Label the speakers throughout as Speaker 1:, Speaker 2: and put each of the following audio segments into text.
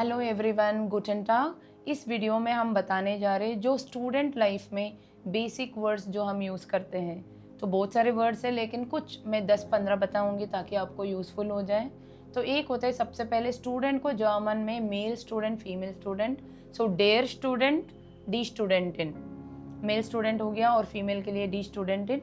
Speaker 1: Hello everyone, गुटन टाग। इस video में हम बताने जा रहे हैं जो स्टूडेंट लाइफ में बेसिक वर्ड्स जो हम यूज़ करते हैं। तो बहुत सारे वर्ड्स हैं, लेकिन कुछ मैं 10-15 बताऊंगी ताकि आपको यूज़फुल हो जाए। तो एक होता है सबसे पहले स्टूडेंट को जर्मन में male student, female student. So डेयर स्टूडेंट, डी स्टूडेंटिन। मेल स्टूडेंट हो गया और फीमेल के लिए डी स्टूडेंटिन।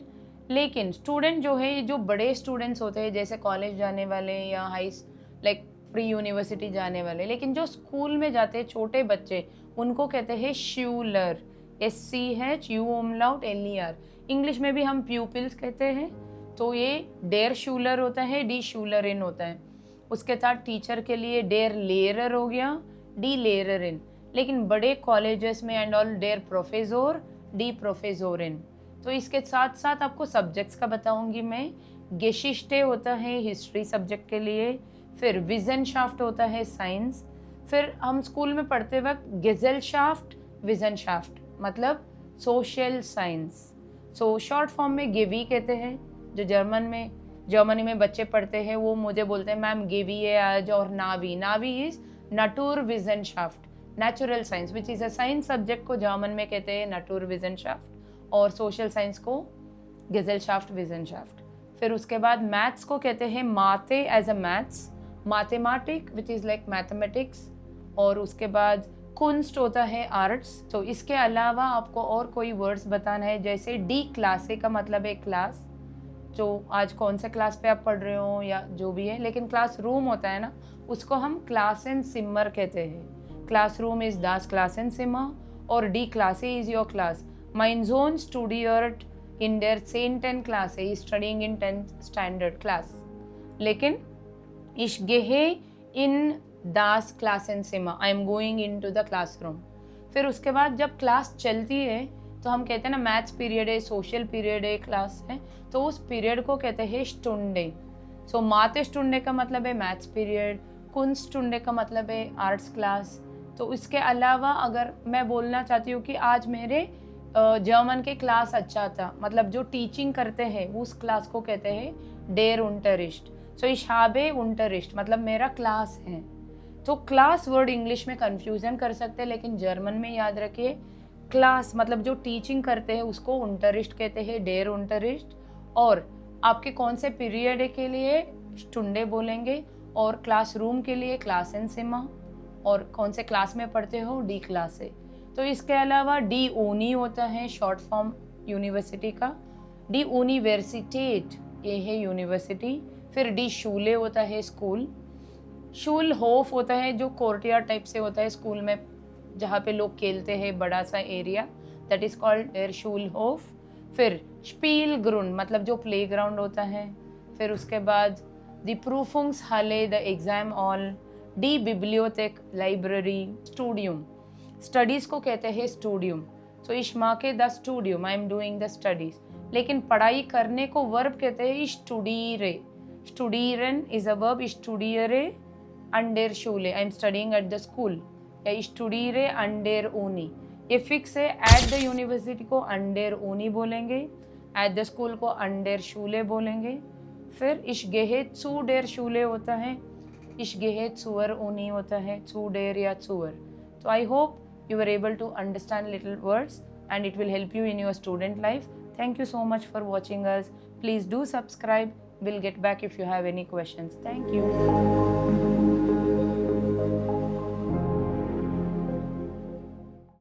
Speaker 1: लेकिन स्टूडेंट जो है, जो बड़े स्टूडेंट्स होते हैं जैसे कॉलेज जाने वाले या लाइक प्री यूनिवर्सिटी जाने वाले, लेकिन जो स्कूल में जाते हैं छोटे बच्चे, उनको कहते हैं श्यूलर। SCHU इंग्लिश में भी हम प्यूपिल्स कहते हैं। तो ये डेयर शूलर होता है, डी शूलर इन होता है। उसके साथ टीचर के लिए डेयर लेयर हो गया, डी लेयर इन। लेकिन बड़े कॉलेजेस में and all their professor, the professor in. तो इसके साथ साथ आपको सब्जेक्ट्स का बताऊंगी मैं। गेशिष्टे होता है हिस्ट्री सब्जेक्ट के लिए, फिर विजनशाफ्ट होता है साइंस। फिर हम स्कूल में पढ़ते वक्त गेजेलशाफ्ट, विजनशाफ्ट मतलब social science. So short form में गेवी कहते हैं। जो जर्मनी में बच्चे पढ़ते हैं वो मुझे बोलते हैं मैम गेवी है आज, और नावी इज नाटूर विजनशाफ्ट, natural science which is a science subject को जर्मन में कहते हैं नाटूर विजनशाफ्ट, और सोशल साइंस को गेजेलशाफ्ट, विजनशाफ्ट। फिर उसके बाद मैथ्स को कहते हैं माथे as a maths, mathematic which is like mathematics. और उसके बाद कुंस्ट होता है आर्ट्स। तो इसके अलावा आपको और कोई वर्ड्स बताना है, जैसे डी क्लासे का मतलब है क्लास, जो आज कौन से क्लास पे आप पढ़ रहे हो या जो भी है। लेकिन क्लास रूम होता है ना, उसको हम क्लास एंड सिमर कहते हैं। क्लास रूम इज दास क्लास एंड सिमर, और डी क्लासे इज योर क्लास। माइन जोन स्टूडियर्ट इन देयर 10 क्लास है, studying in 10th standard class. लेकिन Ich gehe in das Klassenzimmer. I am going into the classroom. फिर उसके बाद जब क्लास चलती है तो हम कहते हैं ना, मैथ्स पीरियड है, सोशल पीरियड है, क्लास है, तो उस पीरियड को कहते हैं स्टुंडे। सो माते स्टुंडे का मतलब है मैथ्स पीरियड, कुंस्ट स्टुंडे का मतलब है आर्ट्स क्लास। तो इसके अलावा अगर मैं बोलना चाहती हूँ कि आज मेरे जर्मन के क्लास अच्छा था, मतलब जो टीचिंग करते हैं उस क्लास को कहते हैं डेयर उंटरिस्ट। सो ich habe Unterricht मतलब मेरा क्लास है। तो क्लास वर्ड इंग्लिश में कंफ्यूजन कर सकते हैं, लेकिन जर्मन में याद रखिए क्लास मतलब जो टीचिंग करते हैं उसको उंटरिस्ट कहते हैं, डेयर उंटरिस्ट। और आपके कौन से पीरियड के लिए स्टुंडे बोलेंगे, और क्लासरूम के लिए क्लास एंड सिमा, और कौन से क्लास में पढ़ते हो डी क्लास है। तो इसके अलावा डी ऊनी होता है शॉर्ट फॉर्म यूनिवर्सिटी का, डी यूनिवर्सिटेट ये है यूनिवर्सिटी। फिर डी शूले होता है स्कूल, शूल होफ होता है जो कोर्टयार्ड टाइप से होता है स्कूल में, जहाँ पे लोग खेलते हैं, बड़ा सा एरिया, दैट इज कॉल्ड देयर शूल होफ। फिर स्पील ग्रुंड मतलब जो प्ले ग्राउंड होता है। फिर उसके बाद द प्रूफुंग्स हाले द एग्जाम हॉल, डी बिब्लियोथेक लाइब्रेरी, स्टूडियम स्टडीज़ को कहते हैं स्टूडियम। सो इश माँ के द स्टूडियम, I am doing the studies. लेकिन पढ़ाई करने को वर्ब कहते हैं स्टूडीरे। Studieren is a verb, studiere an der Schule, I am studying at the school, या studiere an der Uni। ये फिक्स है। at the university को an der Uni बोलेंगे, at the school को an der Schule बोलेंगे। फिर ich gehe zu der Schule होता है, ich gehe zur Uni होता है, zu der या zur। तो I hope you were able to understand little words and it will help you in your student life. Thank you so much for watching us. Please do subscribe. We'll get back if you have any questions. Thank you.